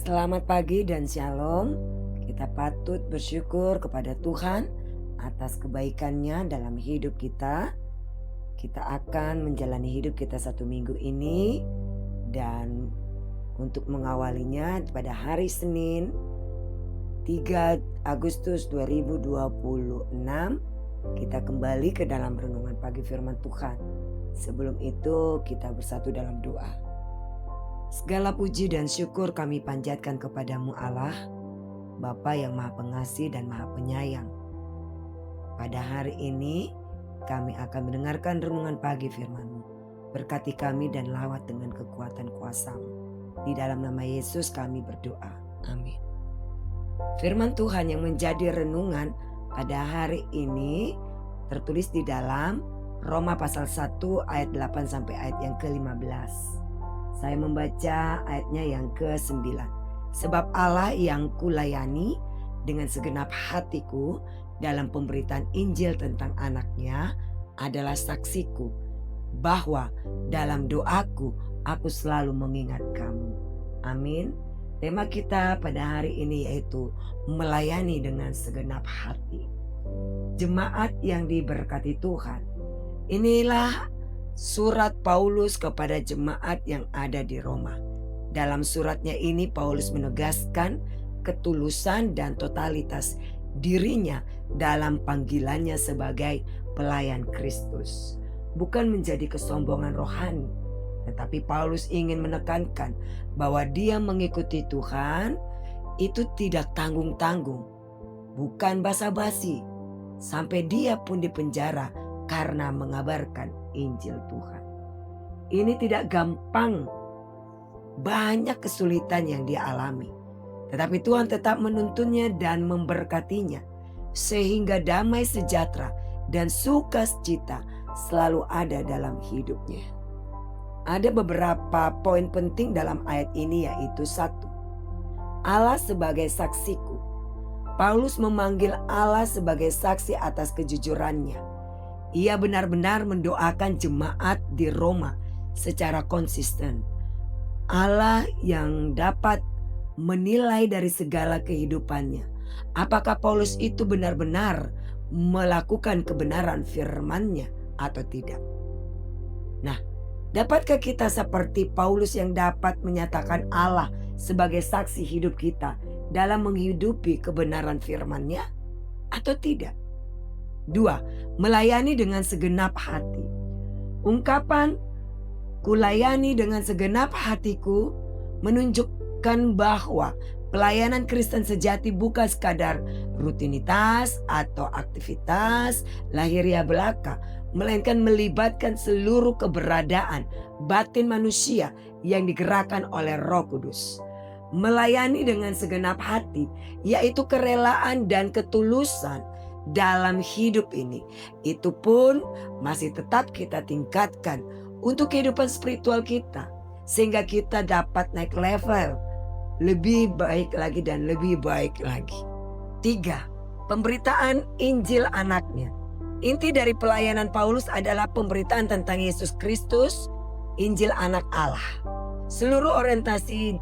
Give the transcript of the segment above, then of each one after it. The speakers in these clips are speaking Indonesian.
Selamat pagi dan shalom. Kita patut bersyukur kepada Tuhan atas kebaikannya dalam hidup kita. Kita akan menjalani hidup kita satu minggu ini, dan untuk mengawalinya pada hari Senin 3 Agustus 2026 kita kembali ke dalam renungan pagi firman Tuhan. Sebelum itu kita bersatu dalam doa. Segala puji dan syukur kami panjatkan kepadamu Allah, Bapa yang Maha Pengasih dan Maha Penyayang. Pada hari ini kami akan mendengarkan renungan pagi firman-Mu. Berkati kami dan lawat dengan kekuatan kuasa-Mu. Di dalam nama Yesus kami berdoa. Amin. Firman Tuhan yang menjadi renungan pada hari ini tertulis di dalam Roma pasal 1 ayat 8 sampai ayat yang ke-15. Saya membaca ayatnya yang ke-9. Sebab Allah yang kulayani dengan segenap hatiku dalam pemberitaan Injil tentang anaknya adalah saksiku, bahwa dalam doaku aku selalu mengingat kamu. Amin. Tema kita pada hari ini yaitu melayani dengan segenap hati. Jemaat yang diberkati Tuhan, inilah surat Paulus kepada jemaat yang ada di Roma. Dalam suratnya ini Paulus menegaskan ketulusan dan totalitas dirinya dalam panggilannya sebagai pelayan Kristus. Bukan menjadi kesombongan rohani, tetapi Paulus ingin menekankan bahwa dia mengikuti Tuhan itu tidak tanggung-tanggung, bukan basa-basi, sampai dia pun dipenjara karena mengabarkan Injil Tuhan. Ini tidak gampang, banyak kesulitan yang dia alami. Tetapi Tuhan tetap menuntunnya dan memberkatinya, sehingga damai sejahtera dan sukacita selalu ada dalam hidupnya. Ada beberapa poin penting dalam ayat ini, yaitu 1. Allah sebagai saksiku. Paulus memanggil Allah sebagai saksi atas kejujurannya. Ia benar-benar mendoakan jemaat di Roma secara konsisten. Allah yang dapat menilai dari segala kehidupannya, apakah Paulus itu benar-benar melakukan kebenaran firman-Nya atau tidak. Nah, dapatkah kita seperti Paulus yang dapat menyatakan Allah sebagai saksi hidup kita dalam menghidupi kebenaran firman-Nya atau tidak? 2. Melayani dengan segenap hati. Ungkapan kulayani dengan segenap hatiku menunjukkan bahwa pelayanan Kristen sejati bukan sekadar rutinitas atau aktivitas lahiriah belaka, melainkan melibatkan seluruh keberadaan batin manusia yang digerakkan oleh Roh Kudus. Melayani dengan segenap hati yaitu kerelaan dan ketulusan dalam hidup ini. Itu pun masih tetap kita tingkatkan untuk kehidupan spiritual kita, sehingga kita dapat naik level lebih baik lagi dan lebih baik lagi. 3. Pemberitaan Injil anaknya. Inti dari pelayanan Paulus adalah pemberitaan tentang Yesus Kristus, Injil anak Allah. Seluruh orientasi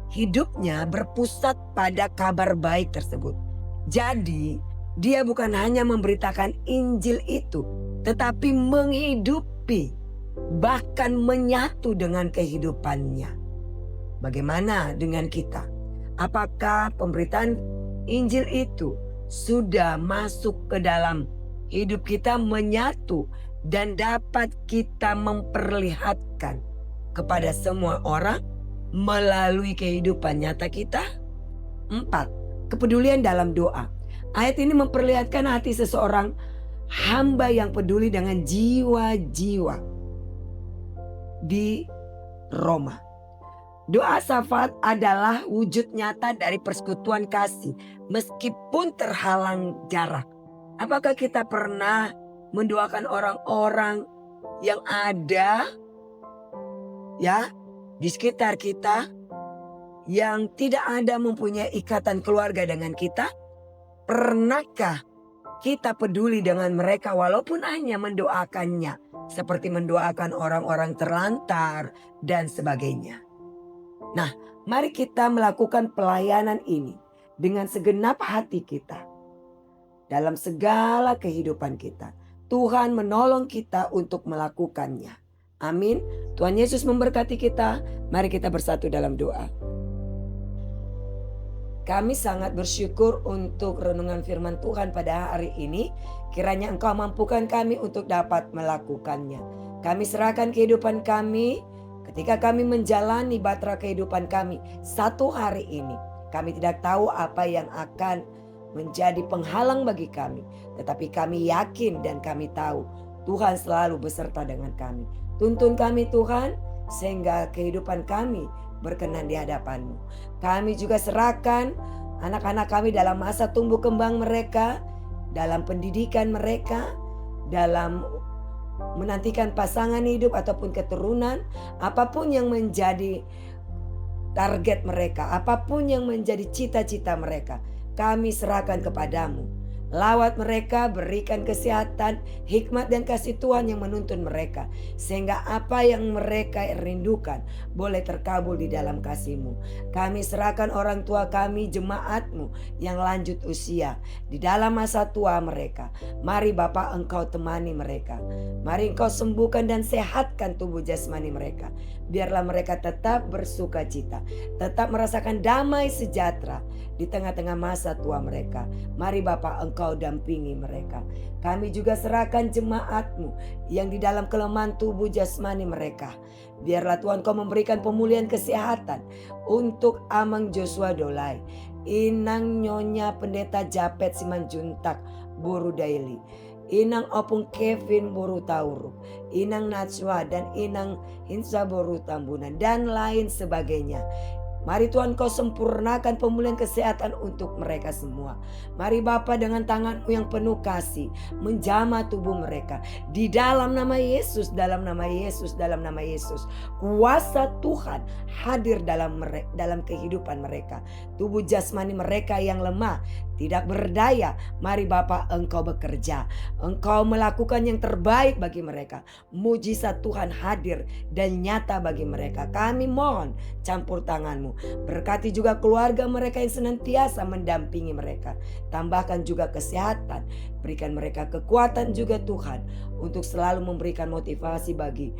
hidupnya berpusat pada kabar baik tersebut. Jadi dia bukan hanya memberitakan Injil itu, tetapi menghidupi, bahkan menyatu dengan kehidupannya. Bagaimana dengan kita? Apakah pemberitaan Injil itu sudah masuk ke dalam hidup kita, menyatu, dan dapat kita memperlihatkan kepada semua orang melalui kehidupan nyata kita? 4. Kepedulian dalam doa. Ayat ini memperlihatkan hati seseorang hamba yang peduli dengan jiwa-jiwa di Roma. Doa syafaat adalah wujud nyata dari persekutuan kasih meskipun terhalang jarak. Apakah kita pernah mendoakan orang-orang yang ada di sekitar kita yang tidak ada mempunyai ikatan keluarga dengan kita? Pernahkah kita peduli dengan mereka walaupun hanya mendoakannya, seperti mendoakan orang-orang terlantar dan sebagainya? Nah, Mari kita melakukan pelayanan ini dengan segenap hati kita dalam segala kehidupan kita. Tuhan menolong kita untuk melakukannya. Amin. Tuhan Yesus memberkati kita. Mari kita bersatu dalam doa. Kami sangat bersyukur untuk renungan firman Tuhan pada hari ini. Kiranya Engkau mampukan kami untuk dapat melakukannya. Kami serahkan kehidupan kami ketika kami menjalani batra kehidupan kami satu hari ini. Kami tidak tahu apa yang akan menjadi penghalang bagi kami. Tetapi kami yakin dan kami tahu Tuhan selalu beserta dengan kami. Tuntun kami Tuhan sehingga kehidupan kami berkenan di hadapan-Mu. Kami juga serahkan anak-anak kami dalam masa tumbuh kembang mereka, dalam pendidikan mereka, dalam menantikan pasangan hidup ataupun keturunan, apapun yang menjadi target mereka, apapun yang menjadi cita-cita mereka, kami serahkan kepadamu. Lawat mereka, berikan kesehatan, hikmat dan kasih Tuhan yang menuntun mereka. Sehingga apa yang mereka rindukan boleh terkabul di dalam kasih-Mu. Kami serahkan orang tua kami, jemaat-Mu yang lanjut usia di dalam masa tua mereka. Mari Bapa Engkau temani mereka. Mari Engkau sembuhkan dan sehatkan tubuh jasmani mereka. Biarlah mereka tetap bersuka cita, tetap merasakan damai sejahtera di tengah-tengah masa tua mereka. Mari Bapa Engkau dampingi mereka. Kami juga serahkan jemaat-Mu yang di dalam kelemahan tubuh jasmani mereka. Biarlah Tuhan Kau memberikan pemulihan kesehatan untuk Amang Joshua Dolai, Inang Nyonya Pendeta Japet Simanjuntak Boru Daily, Inang Opung Kevin Boru Tauruk, Inang Natswa dan Inang Hinsa Boru Tambunan dan lain sebagainya. Mari Tuhan Kau sempurnakan pemulihan kesehatan untuk mereka semua. Mari Bapa dengan tangan-Mu yang penuh kasih menjamah tubuh mereka. Di dalam nama Yesus, dalam nama Yesus, dalam nama Yesus. Kuasa Tuhan hadir dalam kehidupan mereka. Tubuh jasmani mereka yang lemah, tidak berdaya. Mari Bapa Engkau bekerja. Engkau melakukan yang terbaik bagi mereka. Mujizat Tuhan hadir dan nyata bagi mereka. Kami mohon campur tangan-Mu. Berkati juga keluarga mereka yang senantiasa mendampingi mereka. Tambahkan juga kesehatan. Berikan mereka kekuatan juga Tuhan. Untuk selalu memberikan motivasi bagi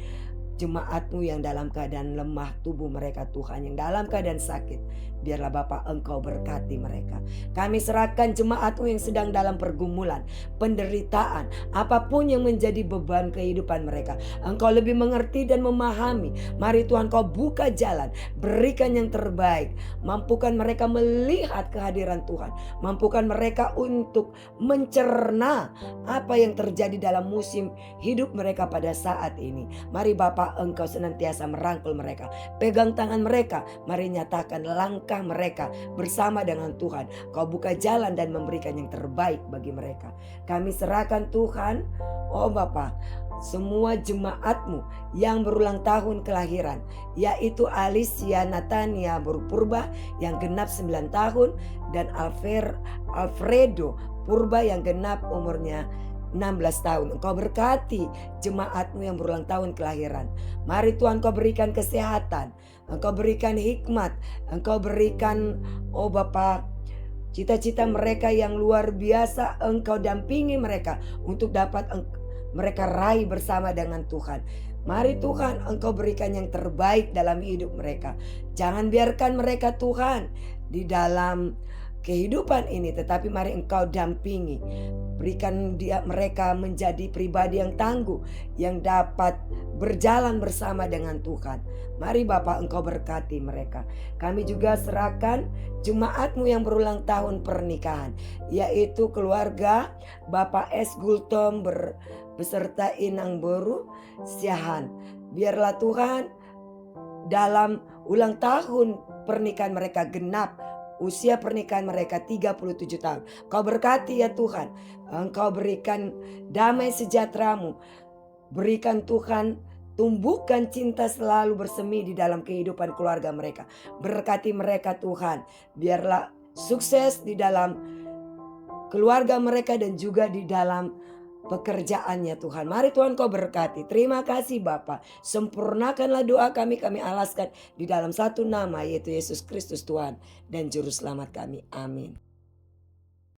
jemaat-Mu yang dalam keadaan lemah tubuh mereka Tuhan, yang dalam keadaan sakit. Biarlah Bapa Engkau berkati mereka. Kami serahkan jemaat-Mu yang sedang dalam pergumulan, penderitaan, apapun yang menjadi beban kehidupan mereka. Engkau lebih mengerti dan memahami. Mari Tuhan Kau buka jalan, berikan yang terbaik. Mampukan mereka melihat kehadiran Tuhan. Mampukan mereka untuk mencerna apa yang terjadi dalam musim hidup mereka pada saat ini. Mari Bapa Engkau senantiasa merangkul mereka. Pegang tangan mereka. Mari nyatakan langkah mereka bersama dengan Tuhan. Kau buka jalan dan memberikan yang terbaik bagi mereka. Kami serahkan Tuhan, oh Bapa, semua jemaat-Mu yang berulang tahun kelahiran, yaitu Alicia Natania Purba yang genap 9 tahun dan Alfredo Purba yang genap umurnya 16 tahun. Engkau berkati jemaat-Mu yang berulang tahun kelahiran. Mari Tuhan Kau berikan kesehatan, Engkau berikan hikmat, Engkau berikan, oh Bapa, cita-cita mereka yang luar biasa. Engkau dampingi mereka untuk dapat mereka raih bersama dengan Tuhan. Mari Tuhan Engkau berikan yang terbaik dalam hidup mereka. Jangan biarkan mereka Tuhan di dalam kehidupan ini, tetapi mari Engkau dampingi. Berikan mereka menjadi pribadi yang tangguh, yang dapat berjalan bersama dengan Tuhan. Mari Bapa Engkau berkati mereka. Kami juga serahkan jemaat-Mu yang berulang tahun pernikahan, yaitu keluarga Bapak S. Gultom beserta Inang Boru Siahan. Biarlah Tuhan dalam ulang tahun pernikahan mereka genap usia pernikahan mereka 37 tahun. Kau berkati ya Tuhan. Engkau berikan damai sejahtera-Mu. Berikan Tuhan, tumbuhkan cinta selalu bersemi di dalam kehidupan keluarga mereka. Berkati mereka Tuhan. Biarlah sukses di dalam keluarga mereka dan juga di dalam pekerjaannya Tuhan. Mari Tuhan Kau berkati. Terima kasih Bapa. Sempurnakanlah doa kami alaskan di dalam satu nama, yaitu Yesus Kristus Tuhan dan Juru Selamat kami. Amin.